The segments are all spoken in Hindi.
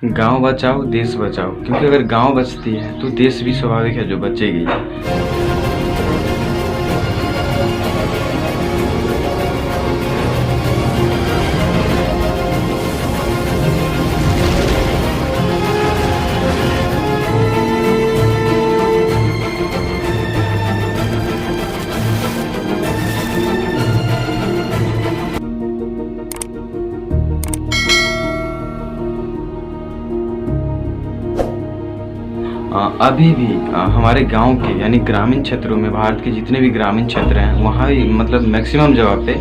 गाँव बचाओ देश बचाओ, क्योंकि अगर गाँव बचती है तो देश भी स्वाभाविक है जो बचेगी। अभी भी हमारे गाँव के यानी ग्रामीण क्षेत्रों में, भारत के जितने भी ग्रामीण क्षेत्र हैं वहाँ भी मतलब मैक्सिमम जगह पे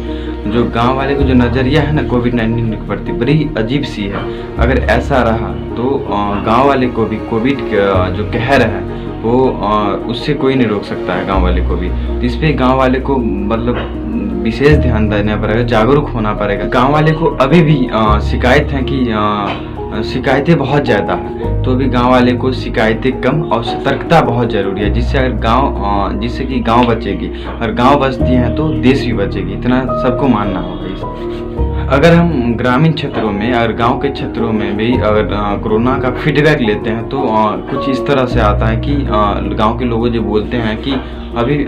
जो गांव वाले को जो नज़रिया है ना कोविड-19 के प्रति बड़ी अजीब सी है। अगर ऐसा रहा तो गांव वाले को भी कोविड का जो कहर है वो उससे कोई नहीं रोक सकता है गांव वाले को भी। तो इस पे गांव वाले को मतलब विशेष ध्यान देना पड़ेगा, जागरूक होना पड़ेगा। गांव वाले को अभी भी शिकायत है कि शिकायतें बहुत ज़्यादा है, तो भी गांव वाले को शिकायतें कम और सतर्कता बहुत ज़रूरी है, जिससे अगर जिससे कि गांव बचेगी और गांव बचती है तो देश भी बचेगी। इतना सबको मानना होगा इस। अगर हम ग्रामीण क्षेत्रों में और गांव के क्षेत्रों में भी अगर कोरोना का फीडबैक लेते हैं तो कुछ इस तरह से आता है कि गांव के लोग जो बोलते हैं कि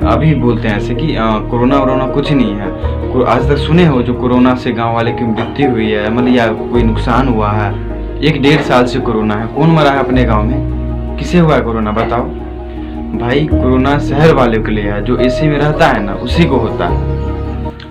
अभी बोलते हैं ऐसे कि कोरोना वोरोना कुछ नहीं है। आज तक सुने हो जो कोरोना से गांव वाले की मृत्यु हुई है मतलब या कोई नुकसान हुआ है? 1-1.5 साल से कोरोना है, कौन मरा है अपने गांव में? किसे हुआ है कोरोना बताओ भाई? कोरोना शहर वाले के लिए है, जो एसी में रहता है ना उसी को होता है।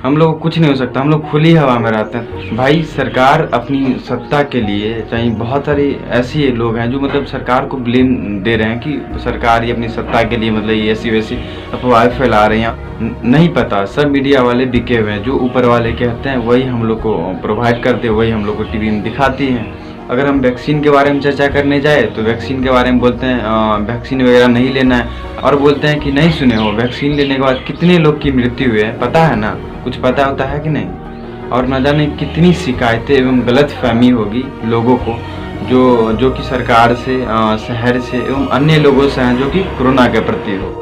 हम लोग को कुछ नहीं हो सकता, हम लोग खुली हवा में रहते हैं भाई। सरकार अपनी सत्ता के लिए चाहे बहुत सारे ऐसे लोग हैं जो मतलब सरकार को ब्लेम दे रहे हैं कि सरकार ही अपनी सत्ता के लिए मतलब ये ऐसी वैसी अफवाहें फैला रही हैं। नहीं पता, सब मीडिया वाले बिके हुए हैं, जो ऊपर वाले कहते हैं वही हम लोग को प्रोवाइड करते हैं, वही हम लोग को टीवी में दिखाती हैं। अगर हम वैक्सीन के बारे में चर्चा करने जाए तो वैक्सीन के बारे में बोलते हैं वैक्सीन वगैरह नहीं लेना है, और बोलते हैं कि नहीं सुने हो वैक्सीन लेने के बाद कितने लोग की मृत्यु हुई है पता है ना? कुछ पता होता है कि नहीं? और न जाने कितनी शिकायतें एवं गलत फहमी होगी लोगों को जो कि सरकार से, शहर से एवं अन्य लोगों से हैं जो कि कोरोना के प्रति हो।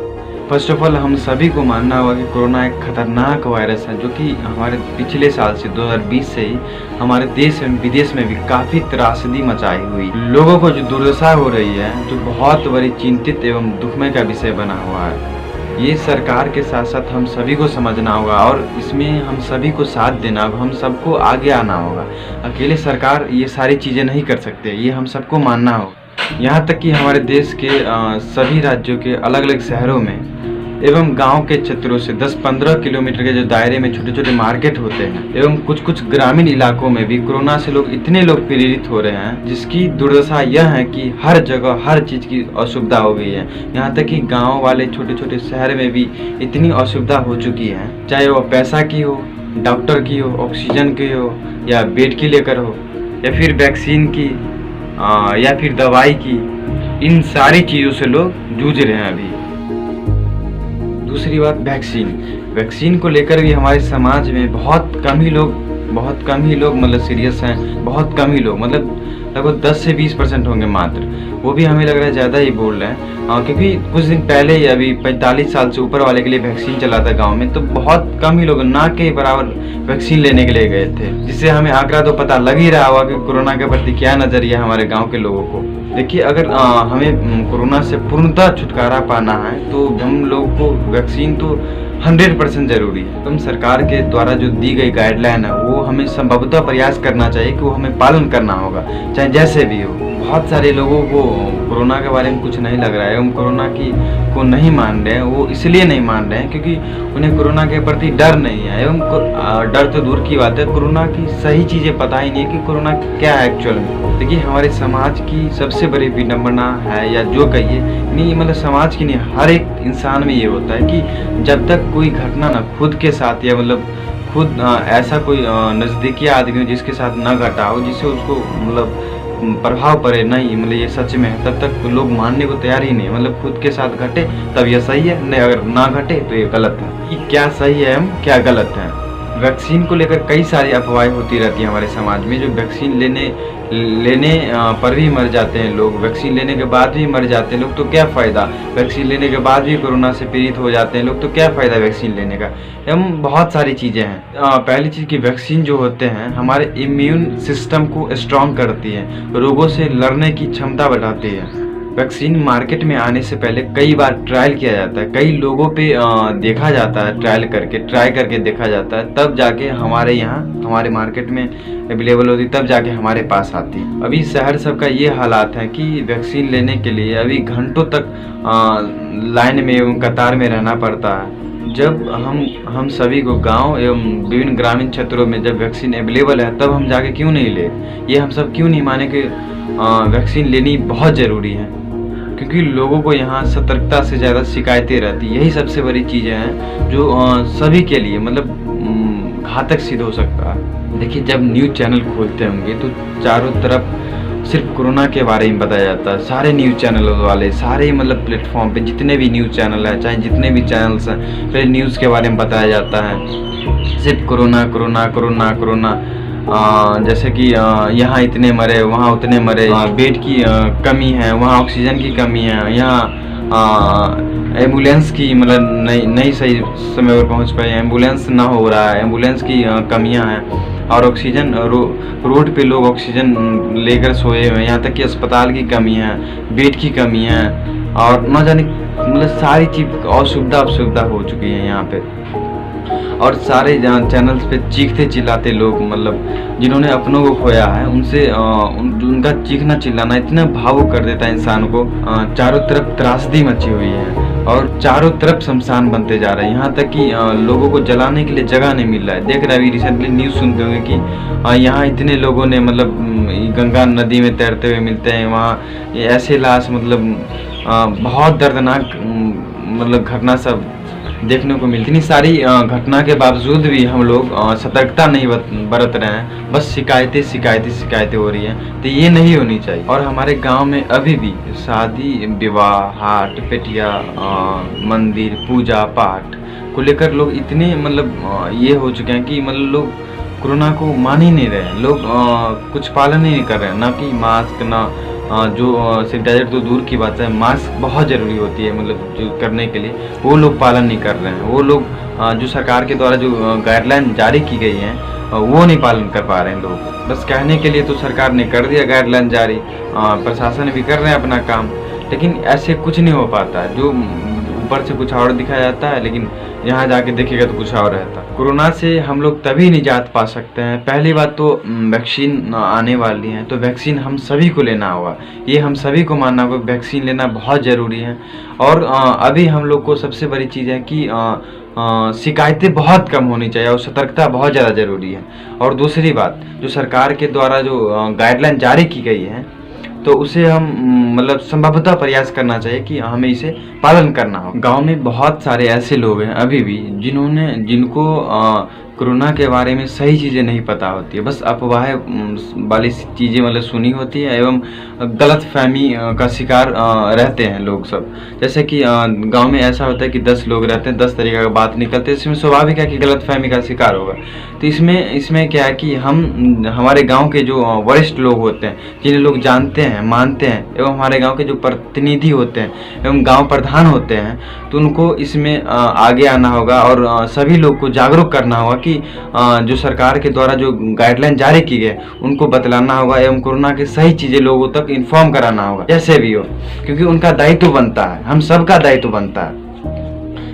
फर्स्ट ऑफ ऑल हम सभी को मानना होगा कि कोरोना एक खतरनाक वायरस है जो कि हमारे पिछले साल से 2020 से ही हमारे देश एवं विदेश में भी काफ़ी त्रासदी मचाई हुई लोगों को जो दुर्दशा हो रही है, जो बहुत बड़ी चिंतित एवं दुखमय का विषय बना हुआ है। ये सरकार के साथ साथ हम सभी को समझना होगा और इसमें हम सभी को साथ देना होगा, हम सबको आगे आना होगा। अकेले सरकार ये सारी चीज़ें नहीं कर सकते, ये हम सबको मानना होगा। यहाँ तक कि हमारे देश के सभी राज्यों के अलग अलग शहरों में एवं गांव के क्षेत्रों से 10-15 किलोमीटर के जो दायरे में छोटे छोटे मार्केट होते हैं एवं कुछ ग्रामीण इलाकों में भी कोरोना से इतने लोग पीड़ित हो रहे हैं, जिसकी दुर्दशा यह है कि हर जगह हर चीज़ की असुविधा हो गई है। यहाँ तक कि गांव वाले छोटे छोटे शहर में भी इतनी असुविधा हो चुकी है, चाहे वो पैसा की हो, डॉक्टर की हो, ऑक्सीजन की हो, या बेड की लेकर हो, या फिर वैक्सीन की, या फिर दवाई की। इन सारी चीज़ों से लोग जूझ रहे हैं अभी। दूसरी बात वैक्सीन को लेकर भी हमारे समाज में बहुत कम ही लोग मतलब सीरियस हैं। बहुत कम ही लोग मतलब लगभग 10 से 20% होंगे मात्र, वो भी हमें लग रहा है ज़्यादा ही बोल रहे हैं। क्योंकि कुछ दिन पहले ही अभी 45 साल से ऊपर वाले के लिए वैक्सीन चला था गाँव में, तो बहुत कम ही लोग ना के बराबर वैक्सीन लेने के लिए गए थे, जिससे हमें आंकड़ा तो पता लग ही रहा होगा कि कोरोना के प्रति क्या नज़रिया है हमारे गाँव के लोगों को। देखिए, अगर हमें कोरोना से पूर्णतः छुटकारा पाना है तो हम लोग को वैक्सीन तो 100% ज़रूरी है। तो सरकार के द्वारा जो दी गई गाइडलाइन है वो हमें संभवतः प्रयास करना चाहिए कि वो हमें पालन करना होगा, चाहे जैसे भी हो। बहुत सारे लोगों को कोरोना के बारे में कुछ नहीं लग रहा है, हम कोरोना को नहीं मान रहे हैं। वो इसलिए नहीं मान रहे हैं क्योंकि उन्हें कोरोना के प्रति डर नहीं है, एवं डर तो दूर की बात है, कोरोना की सही चीज़ें पता ही नहीं है कि कोरोना क्या है एक्चुअल में। देखिए, हमारे समाज की सबसे बड़ी विडंबना है, या जो कहिए नहीं, मतलब समाज की नहीं, हर एक इंसान में ये होता है कि जब तक कोई घटना ना खुद के साथ या मतलब खुद ऐसा कोई नज़दीकी आदमी हो जिसके साथ ना घटा हो, जिससे उसको मतलब प्रभाव पड़े, नहीं मतलब ये सच में है, तब तक लोग मानने को तैयार ही नहीं। मतलब खुद के साथ घटे तब यह सही है, नहीं अगर ना घटे तो ये गलत है। कि क्या सही है हम क्या गलत है। वैक्सीन को लेकर कई सारी अफवाहें होती रहती हैं हमारे समाज में। जो वैक्सीन लेने लेने पर भी मर जाते हैं लोग, वैक्सीन लेने के बाद भी मर जाते हैं लोग, तो क्या फ़ायदा। वैक्सीन लेने के बाद भी कोरोना से पीड़ित हो जाते हैं लोग, तो क्या फ़ायदा वैक्सीन लेने का। एवं बहुत सारी चीज़ें हैं। पहली चीज़ कि वैक्सीन जो होते हैं हमारे इम्यून सिस्टम को स्ट्रॉन्ग करती है, रोगों से लड़ने की क्षमता बढ़ाती है। वैक्सीन मार्केट में आने से पहले कई बार ट्रायल किया जाता है, कई लोगों पे देखा जाता है, ट्राई करके देखा जाता है, तब जाके हमारे यहाँ हमारे मार्केट में अवेलेबल होती, तब जाके हमारे पास आती है। अभी शहर सबका ये हालात है कि वैक्सीन लेने के लिए अभी घंटों तक लाइन में एवं कतार में रहना पड़ता है। जब हम सभी को गांव एवं विभिन्न ग्रामीण क्षेत्रों में जब वैक्सीन अवेलेबल है, तब हम जाके क्यों नहीं ले, ये हम सब क्यों नहीं माने कि वैक्सीन लेनी बहुत ज़रूरी है। क्योंकि लोगों को यहाँ सतर्कता से ज़्यादा शिकायतें रहती, यही सबसे बड़ी चीज़ें हैं जो सभी के लिए मतलब घातक सिद्ध हो सकता है। देखिए, जब न्यूज़ चैनल खोलते होंगे तो चारों तरफ सिर्फ कोरोना के बारे में बताया जाता है। सारे न्यूज़ चैनल वाले, सारे मतलब प्लेटफॉर्म पे जितने भी न्यूज़ चैनल हैं, चाहे जितने भी चैनल्स हैं, पहले न्यूज़ के बारे में बताया जाता है, सिर्फ कोरोना कोरोना कोरोना कोरोना। जैसे कि यहाँ इतने मरे, वहाँ उतने मरे, बेड की कमी है, वहाँ ऑक्सीजन की कमी है, यहाँ एम्बुलेंस की मतलब नहीं सही समय पर पहुँच पाई, एम्बुलेंस ना हो रहा है, एम्बुलेंस की कमियाँ हैं, और ऑक्सीजन रोड पे लोग ऑक्सीजन लेकर सोए हुए हैं, यहाँ तक कि अस्पताल की कमी है, बेड की कमी है, और न जाने मतलब सारी चीज़ असुविधा हो चुकी है यहाँ पे। और सारे चैनल्स पे चीखते चिल्लाते लोग, मतलब जिन्होंने अपनों को खोया है उनसे उनका चीखना चिल्लाना इतना भावुक कर देता है इंसान को। चारों तरफ त्रासदी मची हुई है और चारों तरफ शमशान बनते जा रहे हैं, यहाँ तक कि लोगों को जलाने के लिए जगह नहीं मिल रहा है। देख रहे हैं, अभी रिसेंटली न्यूज़ सुनते होंगे कि यहाँ इतने लोगों ने मतलब गंगा नदी में तैरते हुए मिलते हैं, वहाँ ऐसे लाश मतलब बहुत दर्दनाक मतलब घटना सब देखने को मिलती। इतनी सारी घटना के बावजूद भी हम लोग सतर्कता नहीं बरत रहे हैं, बस शिकायतें हो रही हैं, तो ये नहीं होनी चाहिए। और हमारे गांव में अभी भी शादी विवाह, हाट पेटिया, मंदिर, पूजा पाठ को लेकर लोग इतने मतलब ये हो चुके हैं कि मतलब लोग कोरोना को मान ही नहीं रहे, लोग कुछ पालन ही नहीं कर रहे हैं, ना कि मास्क, ना जो सैनिटाइजर तो दूर की बात है, मास्क बहुत ज़रूरी होती है मतलब जो करने के लिए, वो लोग पालन नहीं कर रहे हैं। वो लोग जो सरकार के द्वारा जो गाइडलाइन जारी की गई हैं वो नहीं पालन कर पा रहे हैं लोग। बस कहने के लिए तो सरकार ने कर दिया गाइडलाइन जारी, प्रशासन भी कर रहे हैं अपना काम, लेकिन ऐसे कुछ नहीं हो पाता है। जो ऊपर से कुछ और दिखाया जाता है, लेकिन यहाँ जाके देखिएगा तो कुछ और रहता है। कोरोना से हम लोग तभी निजात पा सकते हैं, पहली बात तो वैक्सीन आने वाली है, तो वैक्सीन हम सभी को लेना होगा, ये हम सभी को मानना होगा, वैक्सीन लेना बहुत ज़रूरी है। और अभी हम लोग को सबसे बड़ी चीज़ है कि शिकायतें बहुत कम होनी चाहिए और सतर्कता बहुत ज़्यादा ज़रूरी है। और दूसरी बात, जो सरकार के द्वारा जो गाइडलाइन जारी की गई है, तो उसे हम मतलब संभवतः प्रयास करना चाहिए कि हमें इसे पालन करना हो। गांव में बहुत सारे ऐसे लोग हैं अभी भी जिनको कोरोना के बारे में सही चीज़ें नहीं पता होती है, बस अफवाह वाली चीज़ें मतलब सुनी होती है, एवं गलत फहमी का शिकार रहते हैं लोग सब। जैसे कि गांव में ऐसा होता है कि 10 लोग रहते हैं, 10 तरीके का बात निकलते हैं, इसमें स्वाभाविक है कि गलत फहमी का शिकार होगा। तो इसमें क्या है कि हमारे गांव के जो वरिष्ठ लोग होते हैं, जिन्हें लोग जानते हैं, मानते हैं, एवं हमारे गांव के जो प्रतिनिधि होते हैं एवं गांव प्रधान होते हैं, तो उनको इसमें आगे आना होगा और सभी लोग को जागरूक करना होगा कि जो सरकार के द्वारा जो गाइडलाइन जारी की गई उनको बतलाना होगा, एवं कोरोना की सही चीज़ें लोगों तक इन्फॉर्म कराना होगा, जैसे भी हो, क्योंकि उनका दायित्व बनता है, हम सबका दायित्व बनता है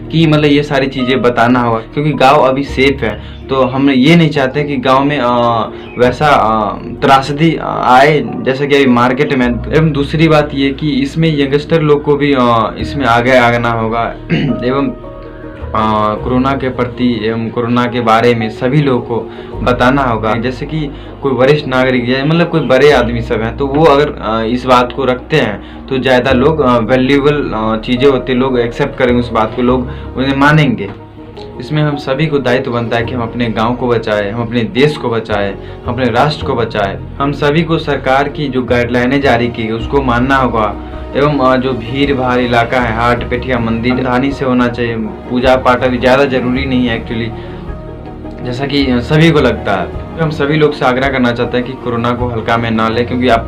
कि मतलब ये सारी चीज़ें बताना होगा। क्योंकि गांव अभी सेफ है, तो हम ये नहीं चाहते कि गांव में वैसा त्रासदी आए जैसे कि अभी मार्केट में। एवं दूसरी बात ये कि इसमें यंगस्टर लोग को भी इसमें आगे आना होगा, एवं कोरोना के प्रति एवं कोरोना के बारे में सभी लोगों को बताना होगा। जैसे कि कोई वरिष्ठ नागरिक या मतलब कोई बड़े आदमी सब हैं, तो वो अगर इस बात को रखते हैं तो ज़्यादा लोग वैल्यूएबल चीज़ें होती, लोग एक्सेप्ट करेंगे उस बात को, लोग उन्हें मानेंगे। इसमें हम सभी को दायित्व बनता है कि हम अपने गांव को बचाएं, हम अपने देश को बचाएं, हम अपने राष्ट्र को बचाएं। हम सभी को सरकार की जो गाइडलाइनें जारी की गई उसको मानना होगा, एवं जो भीड़ भाड़ इलाका है, हाट पेटिया, मंदिर, सावधानी से होना चाहिए। पूजा पाठ अभी ज़्यादा जरूरी नहीं है एक्चुअली, जैसा कि सभी को लगता है। हम सभी लोग से आग्रह करना चाहते हैं कि कोरोना को हल्का में ना ले, क्योंकि आप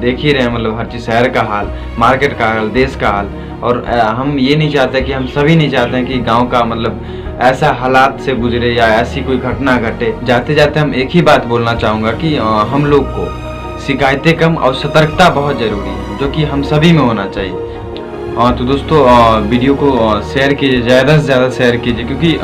देख ही रहे हैं मतलब हर चीज़, शहर का हाल, मार्केट का हाल, देश का हाल। और हम ये नहीं चाहते कि हम सभी नहीं चाहते हैं कि गांव का मतलब ऐसा हालात से गुजरे या ऐसी कोई घटना घटे। जाते जाते हम एक ही बात बोलना चाहूँगा कि हम लोग को शिकायतें कम और सतर्कता बहुत ज़रूरी है, जो कि हम सभी में होना चाहिए। तो दोस्तों वीडियो को शेयर कीजिए, ज़्यादा से ज़्यादा शेयर कीजिए, क्योंकि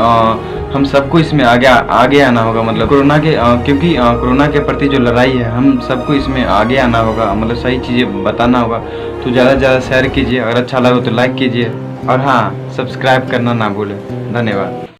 हम सबको इसमें आगे आना होगा, मतलब कोरोना के क्योंकि कोरोना के प्रति जो लड़ाई है हम सबको इसमें आगे आना होगा, मतलब सही चीज़ें बताना होगा। तो ज़्यादा से ज़्यादा शेयर कीजिए, अगर अच्छा लगा तो लाइक कीजिए, और हाँ, सब्सक्राइब करना ना भूलें। धन्यवाद।